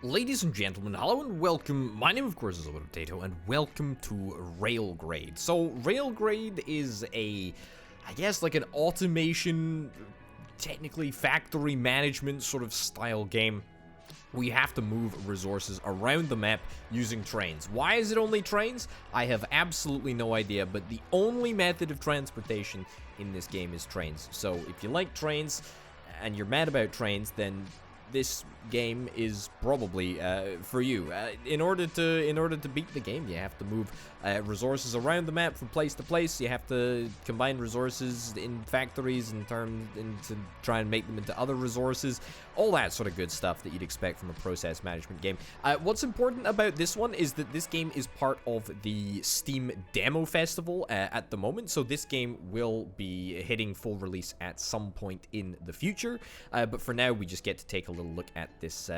Ladies and gentlemen, hello and welcome. My name, of course, is Potato, and welcome to Railgrade. So, Railgrade is I guess, like an automation, technically factory management sort of style game. We have to move resources around the map using trains. Why is it only trains? I have absolutely no idea, but the only method of transportation in this game is trains. So, if you like trains, and you're mad about trains, then this game is probably for you. In order to beat the game, you have to move resources around the map from place to place. You have to combine resources in factories and to try and make them into other resources. All that sort of good stuff that you'd expect from a process management game. What's important about this one is that this game is part of the Steam Demo Festival at the moment, so this game will be hitting full release at some point in the future. But for now, we just get to take a little look at this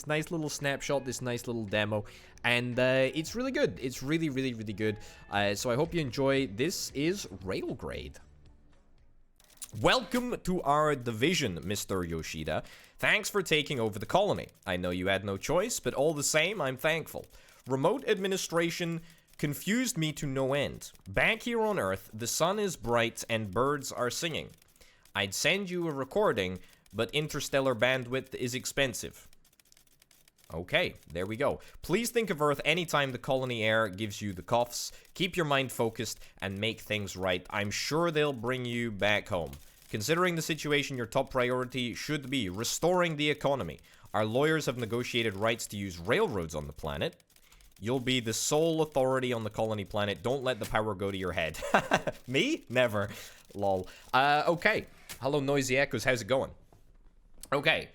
nice little snapshot, this nice little demo, and it's really good. It's really good. So I hope you enjoy. This is Railgrade. Welcome to our division, Mr. Yoshida. Thanks for taking over the colony. I know you had no choice, but all the same, I'm thankful. Remote administration confused me to no end. Back here on Earth, the sun is bright and birds are singing. I'd send you a recording, but interstellar bandwidth is expensive. Okay, there we go. Please think of Earth anytime the colony air gives you the coughs. Keep your mind focused and make things right. I'm sure they'll bring you back home. Considering the situation, your top priority should be restoring the economy. Our lawyers have negotiated rights to use railroads on the planet. You'll be the sole authority on the colony planet. Don't let the power go to your head. Me? Never. Lol. Okay. Hello, Noisy Echoes. How's it going? Okay.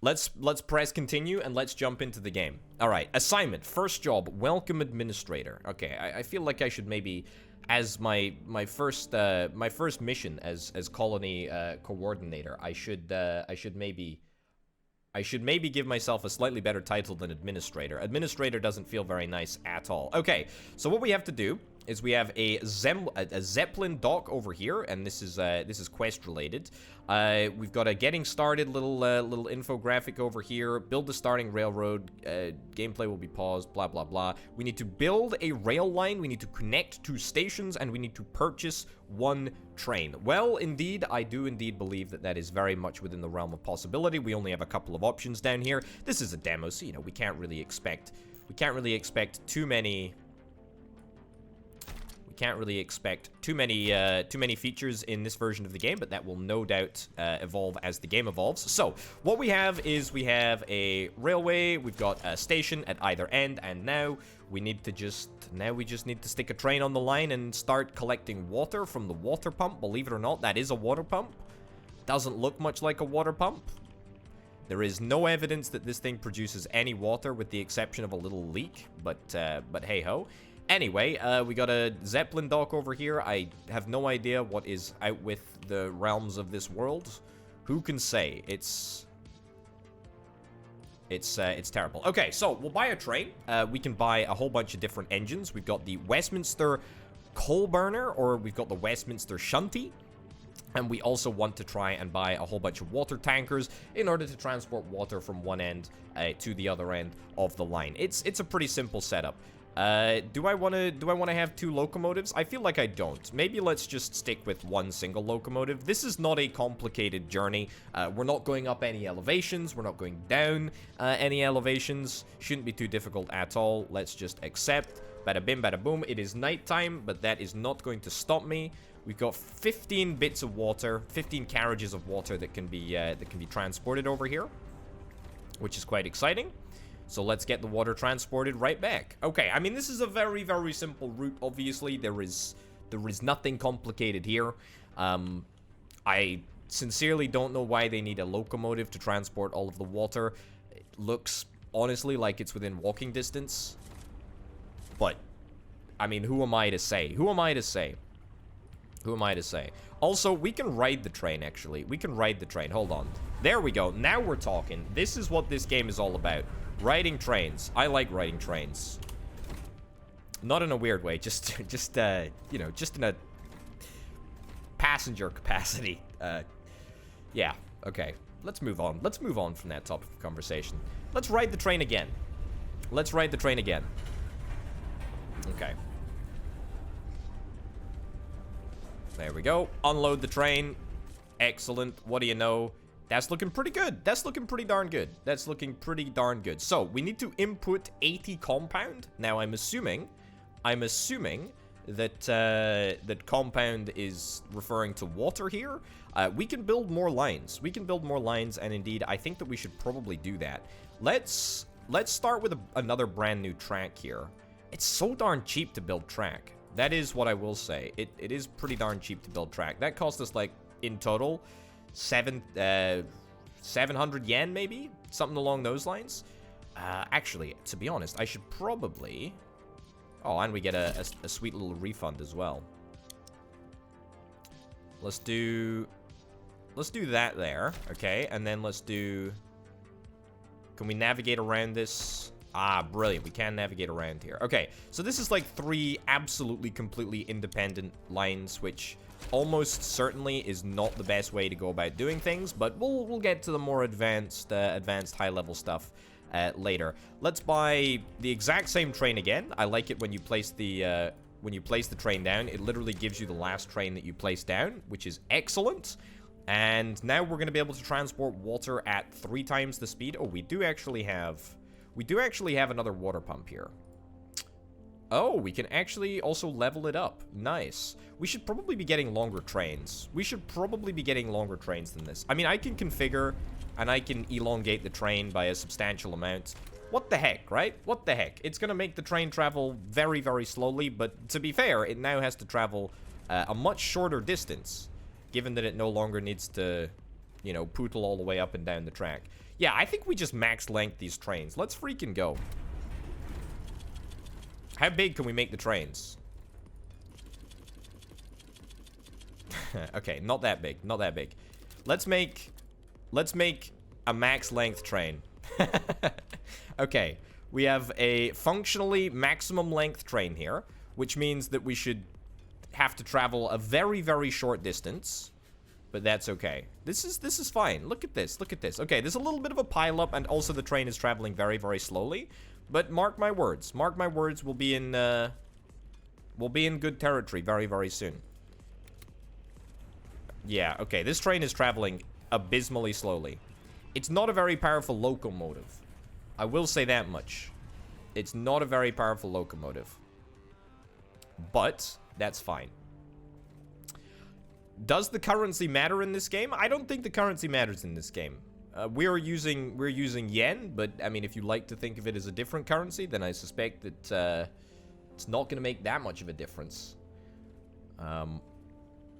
Let's press continue and let's jump into the game. All right. Assignment. First job. Welcome administrator. Okay. I feel like I should maybe, as my first mission as colony coordinator, I should maybe give myself a slightly better title than administrator. Administrator doesn't feel very nice at all. Okay, so what we have to do is we have a Zeppelin dock over here, and this is quest related. We've got a getting started little infographic over here. Build the starting railroad. Gameplay will be paused. Blah blah blah. We need to build a rail line. We need to connect 2 stations, and we need to purchase 1 train. Well, indeed, I do indeed believe that is very much within the realm of possibility. We only have a couple of options down here. This is a demo, so we can't really expect too many. Can't really expect too many features in this version of the game, but that will no doubt evolve as the game evolves. So what we have is we have a railway, we've got a station at either end, and now we just need to stick a train on the line and start collecting water from the water pump. Believe it or not, that is a water pump. Doesn't look much like a water pump. There is no evidence that this thing produces any water, with the exception of a little leak, but hey ho. Anyway, we got a Zeppelin dock over here. I have no idea what is out with the realms of this world. Who can say? It's terrible. Okay, so we'll buy a train. We can buy a whole bunch of different engines. We've got the Westminster coal burner, or we've got the Westminster Shunty. And we also want to try and buy a whole bunch of water tankers in order to transport water from one end to the other end of the line. It's a pretty simple setup. Do I want to have 2 locomotives? I feel like I don't. Maybe let's just stick with 1 single locomotive. This is not a complicated journey. We're not going up any elevations. We're not going down any elevations. Shouldn't be too difficult at all. Let's just accept. Bada bim, bada boom. It is nighttime, but that is not going to stop me. We've got 15 bits of water, 15 carriages of water that can be transported over here, which is quite exciting. So let's get the water transported right back. Okay, I mean, this is a very simple route, obviously. There is nothing complicated here. I sincerely don't know why they need a locomotive to transport all of the water. It looks, honestly, like it's within walking distance. But, I mean, who am I to say? Who am I to say? Who am I to say? Also, we can ride the train, actually. We can ride the train. Hold on. There we go. Now we're talking. This is what this game is all about. Riding trains. I like riding trains. Not in a weird way. Just you know, just in a passenger capacity. Yeah. Okay. Let's move on. Let's move on from that topic of conversation. Let's ride the train again. Let's ride the train again. Okay. There we go. Unload the train. Excellent. What do you know? That's looking pretty good. That's looking pretty darn good. That's looking pretty darn good. So, we need to input 80 compound. Now, I'm assuming that that compound is referring to water here. We can build more lines. We can build more lines, and indeed, I think that we should probably do that. Let's start with another brand new track here. It's so darn cheap to build track. That is what I will say. It is pretty darn cheap to build track. That cost us, like, in total, 700 yen, maybe? Something along those lines. Actually, to be honest, I should probably... Oh, and we get a sweet little refund as well. Let's do that there, okay? And then let's do... Can we navigate around this? Ah, brilliant. We can navigate around here. Okay, so this is like 3 absolutely, completely independent lines, which almost certainly is not the best way to go about doing things, but we'll get to the more advanced high-level stuff later. Let's buy the exact same train again. I like it when you place the train down. It literally gives you the last train that you place down, which is excellent. And now we're going to be able to transport water at 3 times the speed. Oh, we do actually have another water pump here. Oh, we can actually also level it up. Nice. We should probably be getting longer trains. We should probably be getting longer trains than this. I mean, I can configure and I can elongate the train by a substantial amount. What the heck, right? What the heck? It's going to make the train travel very, very slowly, but to be fair, it now has to travel a much shorter distance, given that it no longer needs to, you know, pootle all the way up and down the track. Yeah, I think we just max length these trains. Let's freaking go. How big can we make the trains? Okay, not that big. Not that big. Let's make a max length train. Okay, we have a functionally maximum length train here, which means that we should have to travel a very, very short distance. But that's okay. This is fine. Look at this. Look at this. Okay, there's a little bit of a pileup, and also the train is traveling very, very slowly. But mark my words. Mark my words. We'll be in good territory very, very soon. Yeah. Okay. This train is traveling abysmally slowly. It's not a very powerful locomotive. I will say that much. It's not a very powerful locomotive. But that's fine. Does the currency matter in this game? I don't think the currency matters in this game. We're using yen, but I mean, if you like to think of it as a different currency, then I suspect that it's not going to make that much of a difference.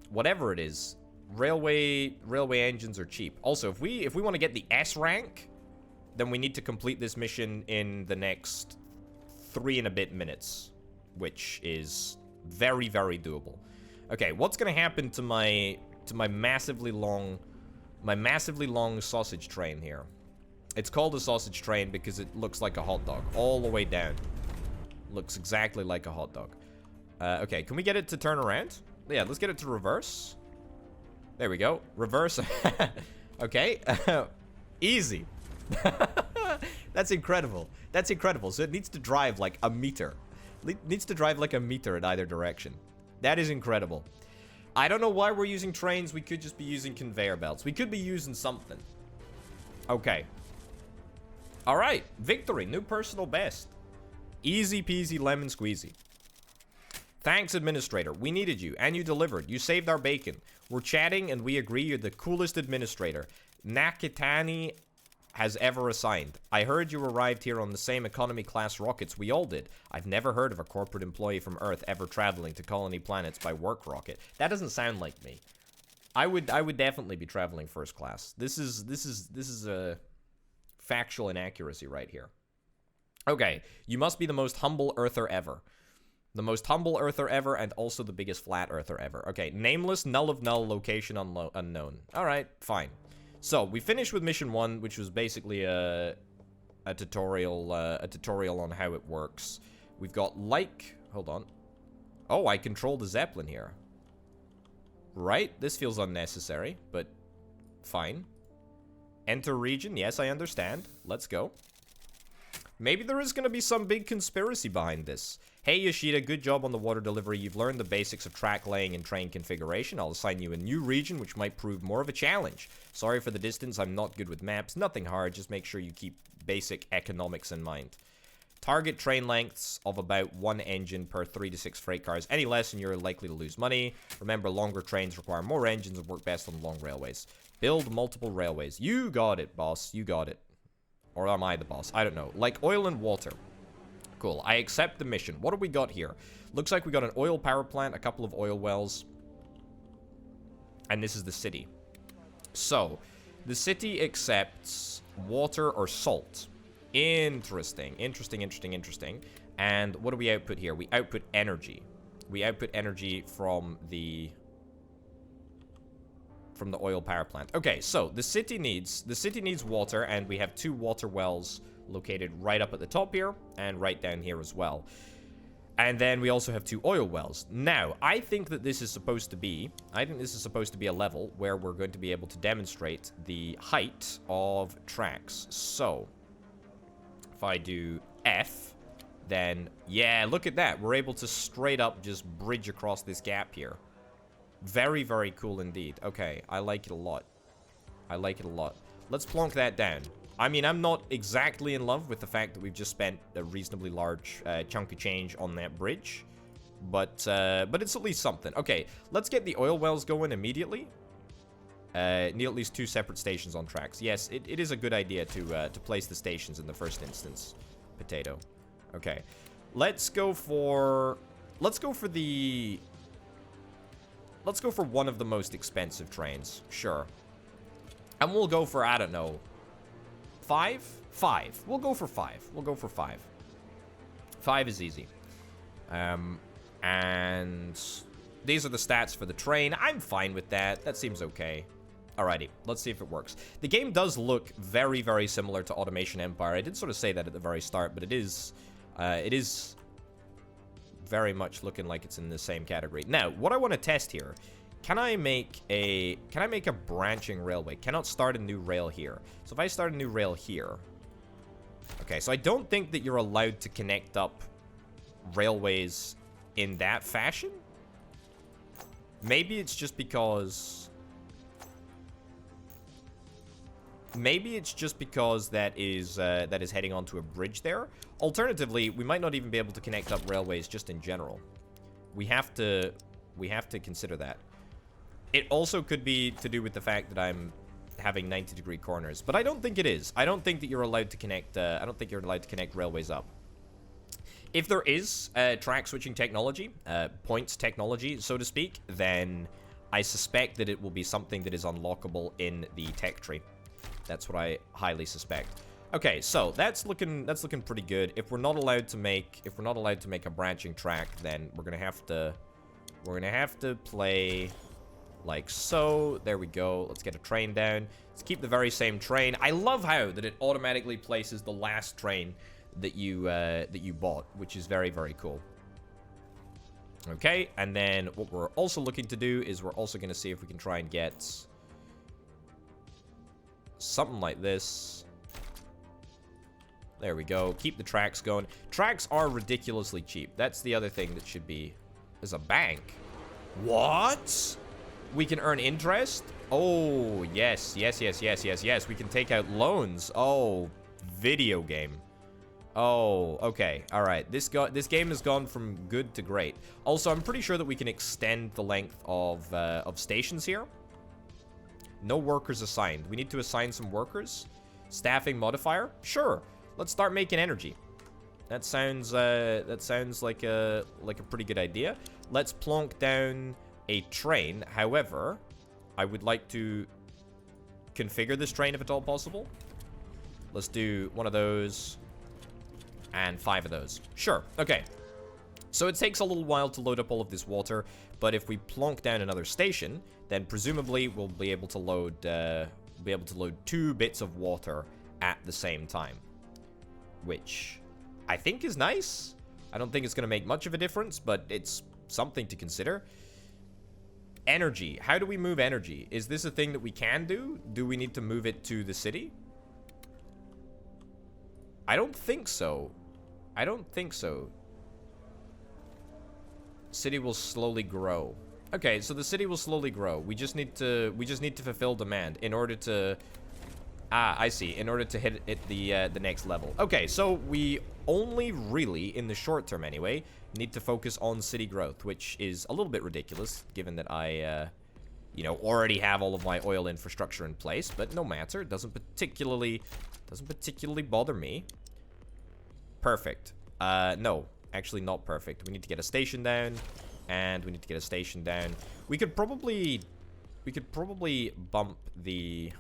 Whatever it is, railway engines are cheap. Also, if we want to get the S rank, then we need to complete this mission in the next 3 and a bit minutes, which is very, very doable. Okay, what's gonna happen to my massively long sausage train here? It's called a sausage train because it looks like a hot dog all the way down. Looks exactly like a hot dog. Okay, can we get it to turn around? Yeah, let's get it to reverse. There we go. Reverse. Okay. Easy. That's incredible. That's incredible. So it needs to drive like a meter. It needs to drive like a meter in either direction. That is incredible. I don't know why we're using trains. We could just be using conveyor belts. We could be using something. Okay. All right. Victory. New personal best. Easy peasy lemon squeezy. Thanks, administrator. We needed you, and you delivered. You saved our bacon. We're chatting, and we agree you're the coolest administrator Nakitani has ever assigned. I heard you arrived here on the same economy class rockets we all did. I've never heard of a corporate employee from Earth ever traveling to colony planets by work rocket. That doesn't sound like me. I would definitely be traveling first class. This is a factual inaccuracy right here. Okay, you must be the most humble Earther ever. The most humble Earther ever, and also the biggest flat Earther ever. Okay, nameless, null of null, location unknown. Alright, fine. So, we finished with mission 1, which was basically a tutorial on how it works. We've got hold on. Oh, I control the Zeppelin here. Right, this feels unnecessary, but fine. Enter region, yes, I understand. Let's go. Maybe there is going to be some big conspiracy behind this. Hey Yoshida, good job on the water delivery. You've learned the basics of track laying and train configuration. I'll assign you a new region, which might prove more of a challenge. Sorry for the distance, I'm not good with maps. Nothing hard, just make sure you keep basic economics in mind. Target train lengths of about 1 engine per 3 to 6 freight cars. Any less and you're likely to lose money. Remember, longer trains require more engines and work best on long railways. Build multiple railways. You got it, boss. You got it. Or am I the boss? I don't know. Like oil and water. Cool. I accept the mission. What do we got here? Looks like we got an oil power plant, a couple of oil wells. And this is the city. So, the city accepts water or salt. Interesting. Interesting. And what do we output here? We output energy. We output energy from the oil power plant. Okay, so the city needs water, and we have 2 water wells located right up at the top here and right down here as well. And then we also have 2 oil wells. Now, I think this is supposed to be a level where we're going to be able to demonstrate the height of tracks. So, if I do F, then, yeah, look at that. We're able to straight up just bridge across this gap here. Very, very cool indeed. Okay, I like it a lot. Let's plonk that down. I mean, I'm not exactly in love with the fact that we've just spent a reasonably large chunk of change on that bridge. But it's at least something. Okay, let's get the oil wells going immediately. Need at least 2 separate stations on tracks. Yes, it is a good idea to place the stations in the first instance. Potato. Okay. Let's go for one of the most expensive trains. Sure. And we'll go for, I don't know, 5? 5. We'll go for 5. 5 is easy. And these are the stats for the train. I'm fine with that. That seems okay. Alrighty, let's see if it works. The game does look very, very similar to Automation Empire. I did sort of say that at the very start, but it is very much looking like it's in the same category. Now, what I want to test here, can I make a branching railway? Cannot start a new rail here. So if I start a new rail here. Okay, so I don't think that you're allowed to connect up railways in that fashion. Maybe it's just because that is heading onto a bridge there. Alternatively, we might not even be able to connect up railways just in general. We have to consider that. It also could be to do with the fact that I'm having 90-degree corners, but I don't think it is. I don't think that you're allowed to connect. I don't think you're allowed to connect railways up. If there is track switching technology, points technology, so to speak, then I suspect that it will be something that is unlockable in the tech tree. That's what I highly suspect. Okay, so that's looking pretty good. If we're not allowed to make a branching track, then we're gonna have to play like so. There we go. Let's get a train down. Let's keep the very same train. I love how that it automatically places the last train that you bought, which is very, very cool. Okay, and then what we're also looking to do is we're also going to see if we can try and get something like this. There we go. Keep the tracks going. Tracks are ridiculously cheap. That's the other thing that should be. There's a bank. What? We can earn interest? Oh, yes. We can take out loans. Oh, video game. Oh, okay. All right. This game has gone from good to great. Also, I'm pretty sure that we can extend the length of stations here. No workers assigned. We need to assign some workers. Staffing modifier? Sure. Let's start making energy. That sounds like a pretty good idea. Let's plonk down a train. However, I would like to configure this train if at all possible. Let's do one of those and 5 of those. Sure. Okay. So it takes a little while to load up all of this water, but if we plonk down another station, then presumably we'll be able to load 2 bits of water at the same time, which I think is nice. I don't think it's going to make much of a difference, but it's something to consider. Energy. How do we move energy? Is this a thing that we can do? Do we need to move it to the city? I don't think so. I don't think so. City will slowly grow. Okay, so the city will slowly grow. We just need to fulfill demand in order to I see. In order to hit the next level. Okay, so we only really, in the short term anyway, need to focus on city growth, which is a little bit ridiculous, given that I, you know, already have all of my oil infrastructure in place. But no matter, it doesn't particularly bother me. Perfect. No, actually not perfect. We need to get a station down, and we need to get a station down. We could probably bump the.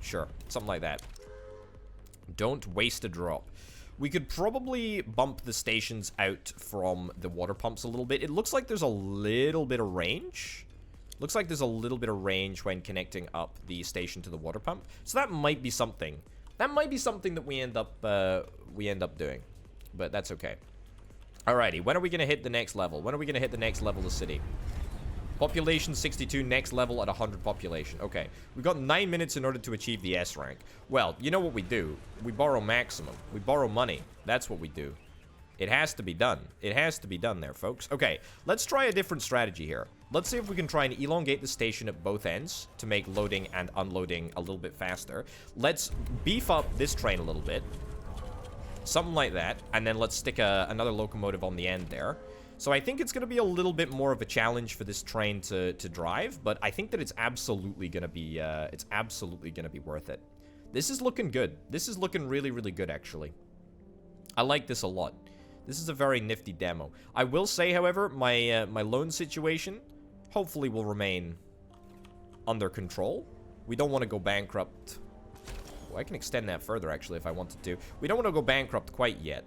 Sure, something like that. Don't waste a drop. We could probably bump the stations out from the water pumps a little bit. It looks like there's a little bit of range. Looks like there's a little bit of range when connecting up the station to the water pump. So that might be something. That might be something that we end up doing. But that's okay. Alrighty, when are we gonna hit the next level? When are we gonna hit the next level of city? Population 62, next level at 100 population. Okay, we got 9 minutes in order to achieve the S rank. Well, you know what we do? We borrow maximum. We borrow money. That's what we do. It has to be done. It has to be done there, folks. Okay, let's try a different strategy here. Let's see if we can try and elongate the station at both ends to make loading and unloading a little bit faster. Let's beef up this train a little bit. Something like that. And then let's stick another locomotive on the end there. So I think it's going to be a little bit more of a challenge for this train to drive, but I think that it's absolutely going to be worth it. This is looking good. This is looking really, really good, actually. I like this a lot. This is a very nifty demo. I will say, however, my loan situation hopefully will remain under control. We don't want to go bankrupt. Well, I can extend that further, actually, if I wanted to. We don't want to go bankrupt quite yet.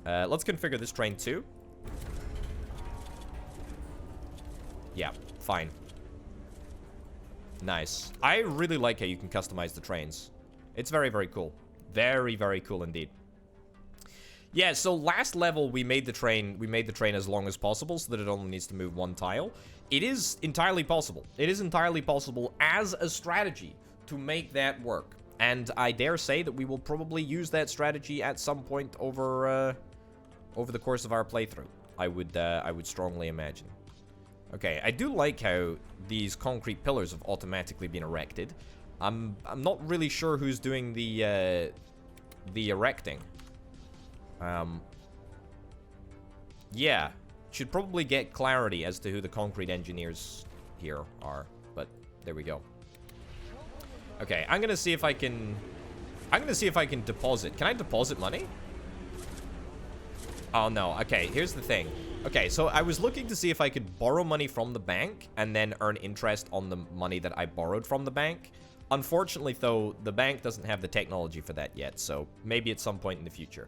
Let's configure this train too. Yeah, fine. Nice. I really like how you can customize the trains. It's very, very cool. Very, very cool indeed. Yeah, so last level we made the train as long as possible so that it only needs to move one tile. It is entirely possible. It is entirely possible as a strategy to make that work. And I dare say that we will probably use that strategy at some point over the course of our playthrough. I would strongly imagine. Okay, I do like how these concrete pillars have automatically been erected. I'm not really sure who's doing the erecting. Yeah, should probably get clarity as to who the concrete engineers here are, but there we go. Okay, I'm gonna see if I can deposit. Can I deposit money? Oh, no. Okay, here's the thing. Okay, so I was looking to see if I could borrow money from the bank and then earn interest on the money that I borrowed from the bank. Unfortunately, though, the bank doesn't have the technology for that yet, so maybe at some point in the future.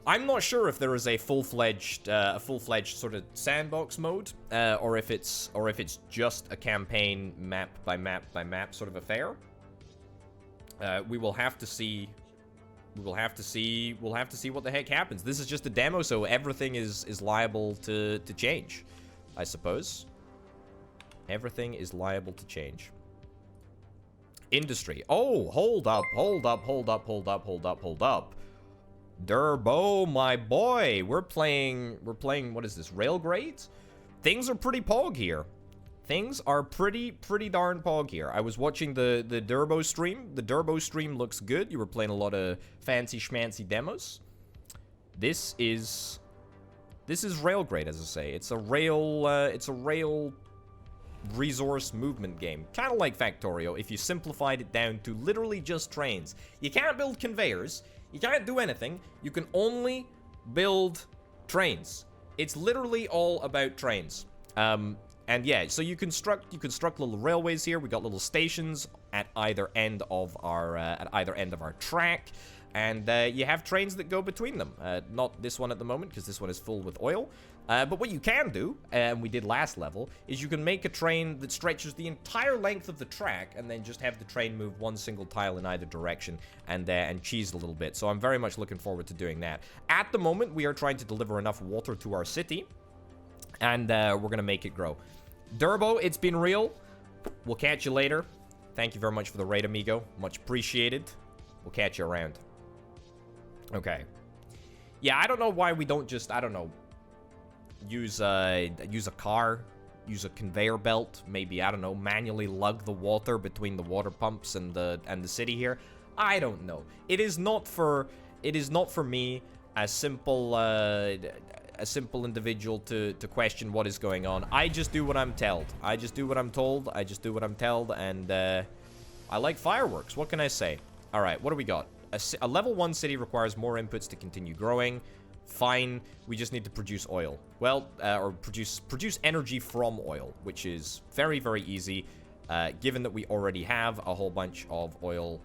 I'm not sure if there is a full-fledged sort of sandbox mode, or if it's just a campaign map by map sort of affair. We will have to see. We'll have to see what the heck happens. This is just a demo, so everything is liable to change, I suppose. Everything is liable to change. Industry. Oh, hold up. Durbo, my boy. We're playing, what is this, Railgrade? Things are pretty pog here. Things are pretty darn pog here. I was watching the Durbo stream. The Durbo stream looks good. You were playing a lot of fancy schmancy demos. This is Railgrade, as I say. It's a rail resource movement game. Kind of like Factorio if you simplified it down to literally just trains. You can't build conveyors. You can't do anything. You can only build trains. It's literally all about trains. And yeah, so you construct little railways here. We got little stations at either end of our track, and you have trains that go between them. Not this one at the moment because this one is full with oil. But what you can do, and we did last level, is you can make a train that stretches the entire length of the track, and then just have the train move one single tile in either direction, and cheese a little bit. So I'm very much looking forward to doing that. At the moment, we are trying to deliver enough water to our city, and we're gonna make it grow. Durbo, it's been real. We'll catch you later. Thank you very much for the raid, amigo. Much appreciated. We'll catch you around. Okay. Yeah, I don't know why we don't just, I don't know, use a car, use a conveyor belt, maybe, I don't know, manually lug the water between the water pumps and the city here. I don't know. It is not for me, a simple individual to question what is going on. I just do what I'm told. I just do what I'm told. I just do what I'm told, and I like fireworks. What can I say? All right, what do we got? A level 1 city requires more inputs to continue growing. Fine, we just need to produce oil. Well, or produce energy from oil, which is very, very easy, given that we already have a whole bunch of oil.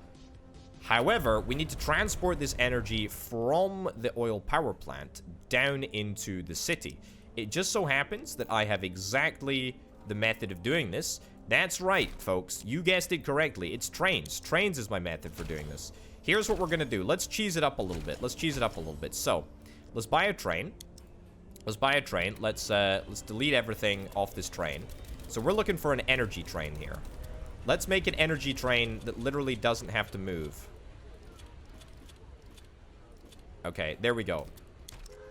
However, we need to transport this energy from the oil power plant down into the city. It just so happens that I have exactly the method of doing this. That's right, folks. You guessed it correctly. It's trains. Trains is my method for doing this. Here's what we're going to do. Let's cheese it up a little bit. Let's cheese it up a little bit. So, let's buy a train. Let's buy a train. Let's delete everything off this train. So, we're looking for an energy train here. Let's make an energy train that literally doesn't have to move. Okay, there we go.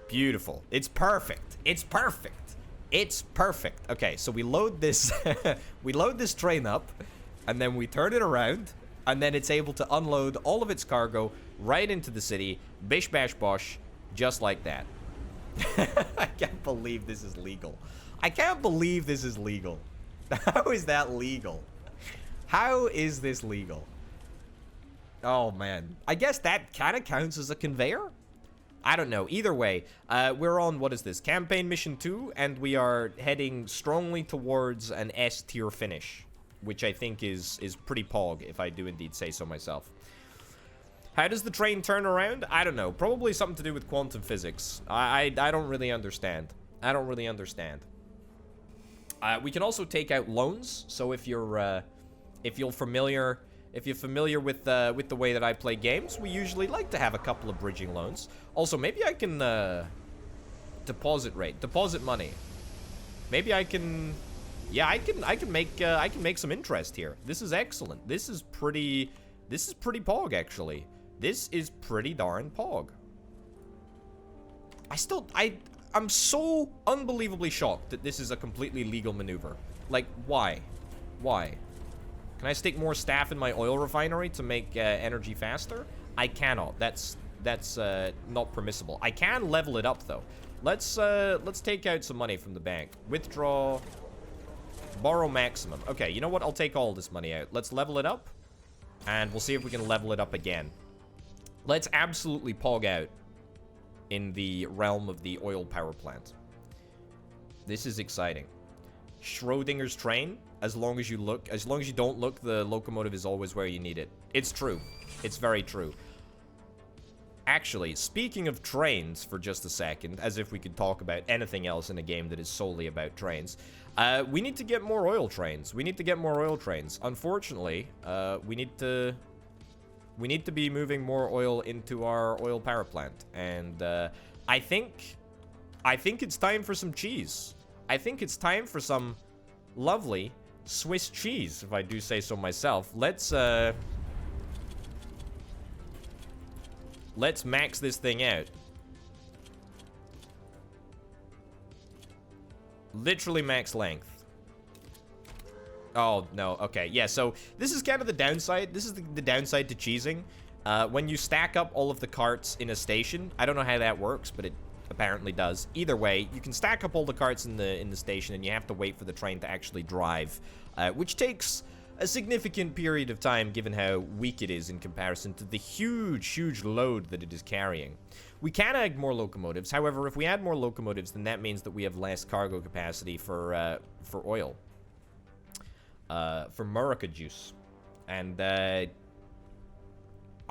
Beautiful. It's perfect. It's perfect. It's perfect. Okay, so we load this we load this train up, and then we turn it around, and then it's able to unload all of its cargo right into the city, bish bash bosh, just like that. I can't believe this is legal. I can't believe this is legal. How is that legal? How is this legal? Oh, man. I guess that kind of counts as a conveyor? I don't know. Either way, we're on, what is this? Campaign Mission 2, and we are heading strongly towards an S-tier finish, which I think is pretty pog, if I do indeed say so myself. How does the train turn around? I don't know. Probably something to do with quantum physics. I don't really understand. I don't really understand. We can also take out loans, so if you're familiar with the way that I play games, we usually like to have a couple of bridging loans. Also, maybe I can deposit money. Maybe I can, yeah, I can make some interest here. This is excellent. This is pretty pog, actually. This is pretty darn pog. I'm so unbelievably shocked that this is a completely legal maneuver. Like, why? Why? Can I stick more staff in my oil refinery to make energy faster? I cannot. That's not permissible. I can level it up though. Let's take out some money from the bank. Withdraw. Borrow maximum. Okay, you know what? I'll take all this money out. Let's level it up, and we'll see if we can level it up again. Let's absolutely pog out in the realm of the oil power plant. This is exciting. Schrodinger's train. As long as you don't look, the locomotive is always where you need it. It's true. It's very true. Actually, speaking of trains for just a second, as if we could talk about anything else in a game that is solely about trains, we need to get more oil trains. We need to get more oil trains. Unfortunately, we need to be moving more oil into our oil power plant, and I think it's time for some cheese. I think it's time for some lovely Swiss cheese, if I do say so myself. Let's max this thing out. Literally max length. Oh, no. Okay, yeah, so this is kind of the downside. This is the downside to cheesing. When you stack up all of the carts in a station, I don't know how that works, but it apparently does. Either way, you can stack up all the carts in the station, and you have to wait for the train to actually drive, which takes a significant period of time given how weak it is in comparison to the huge load that it is carrying. We can add more locomotives. However, if we add more locomotives, then that means that we have less cargo capacity for oil, for Murica juice. And I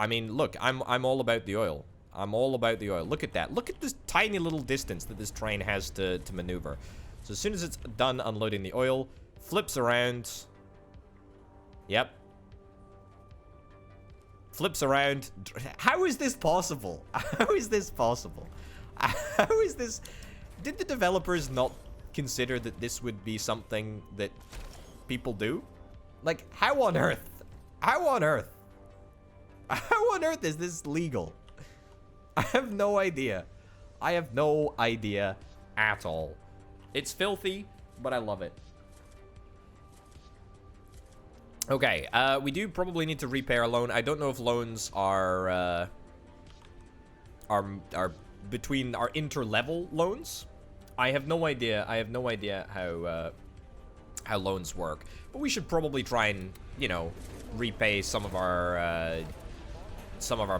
mean, look, I'm all about the oil. I'm all about the oil. Look at that. Look at this tiny little distance that this train has to maneuver. So as soon as it's done unloading the oil, flips around. Yep. Flips around. How is this possible? How is this possible? How is this? Did the developers not consider that this would be something that people do? Like, how on earth? How on earth? How on earth is this legal? I have no idea. I have no idea at all. It's filthy, but I love it. Okay, we do probably need to repay our loan. I don't know if loans are between our inter-level loans. I have no idea. I have no idea how loans work. But we should probably try and, you know, repay some of our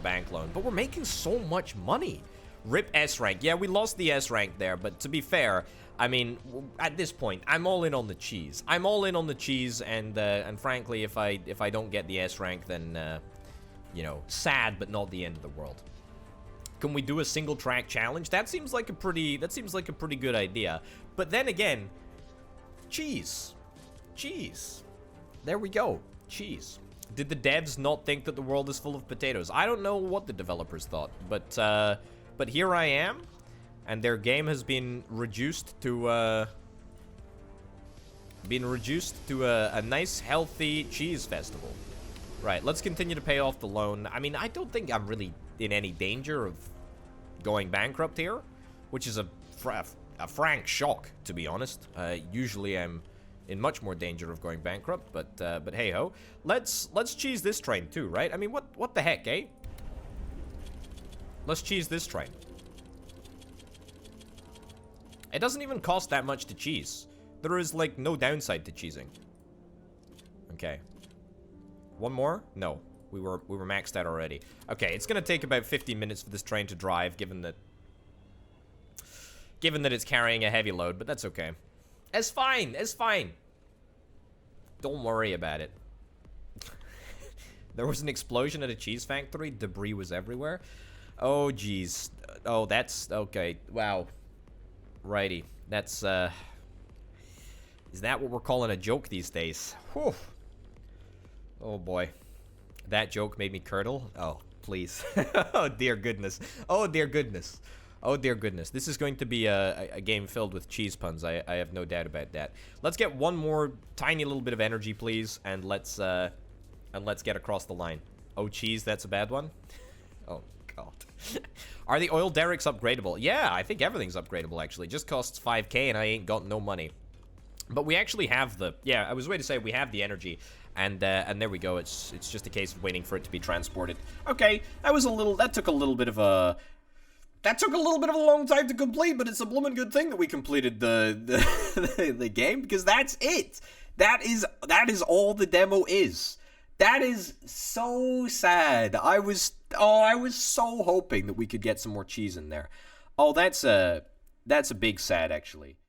bank loan. But we're making so much money. RIP S rank. Yeah, we lost the S rank there, but to be fair, I mean, at this point, I'm all in on the cheese. I'm all in on the cheese, and frankly, if I don't get the S rank, then you know, sad, but not the end of the world. Can we do a single track challenge? That seems like a pretty good idea. But then again, cheese. Cheese. There we go. Cheese. Did the devs not think that the world is full of potatoes? I don't know what the developers thought, but here I am, and their game has been reduced to a nice, healthy cheese festival. Right, let's continue to pay off the loan. I mean, I don't think I'm really in any danger of going bankrupt here, which is a frank shock, to be honest. Usually I'm in much more danger of going bankrupt, but hey ho. Let's cheese this train too, right? I mean, what the heck, eh? Let's cheese this train. It doesn't even cost that much to cheese. There is like no downside to cheesing. Okay. One more? No. We were maxed out already. Okay, it's gonna take about 15 minutes for this train to drive, given that it's carrying a heavy load, but that's okay. It's fine. It's fine. Don't worry about it. There was an explosion at a cheese factory. Debris was everywhere. Oh, geez. Oh, that's... Okay. Wow. Righty. That's, Is that what we're calling a joke these days? Whew. Oh, boy. That joke made me curdle. Oh, please. Oh, dear goodness. Oh, dear goodness. Oh, dear goodness. This is going to be a game filled with cheese puns. I have no doubt about that. Let's get one more tiny little bit of energy, please, and let's get across the line. Oh, cheese, that's a bad one? Oh, God. Are the oil derricks upgradable? Yeah, I think everything's upgradable, actually. Just costs 5k, and I ain't got no money. But we actually have the... Yeah, I was going to say we have the energy. And there we go. It's just a case of waiting for it to be transported. Okay, that took a little bit of a long time to complete, but it's a bloomin' good thing that we completed the game, because that's it. That is all the demo is. That is so sad. I was so hoping that we could get some more cheese in there. Oh, that's a big sad, actually.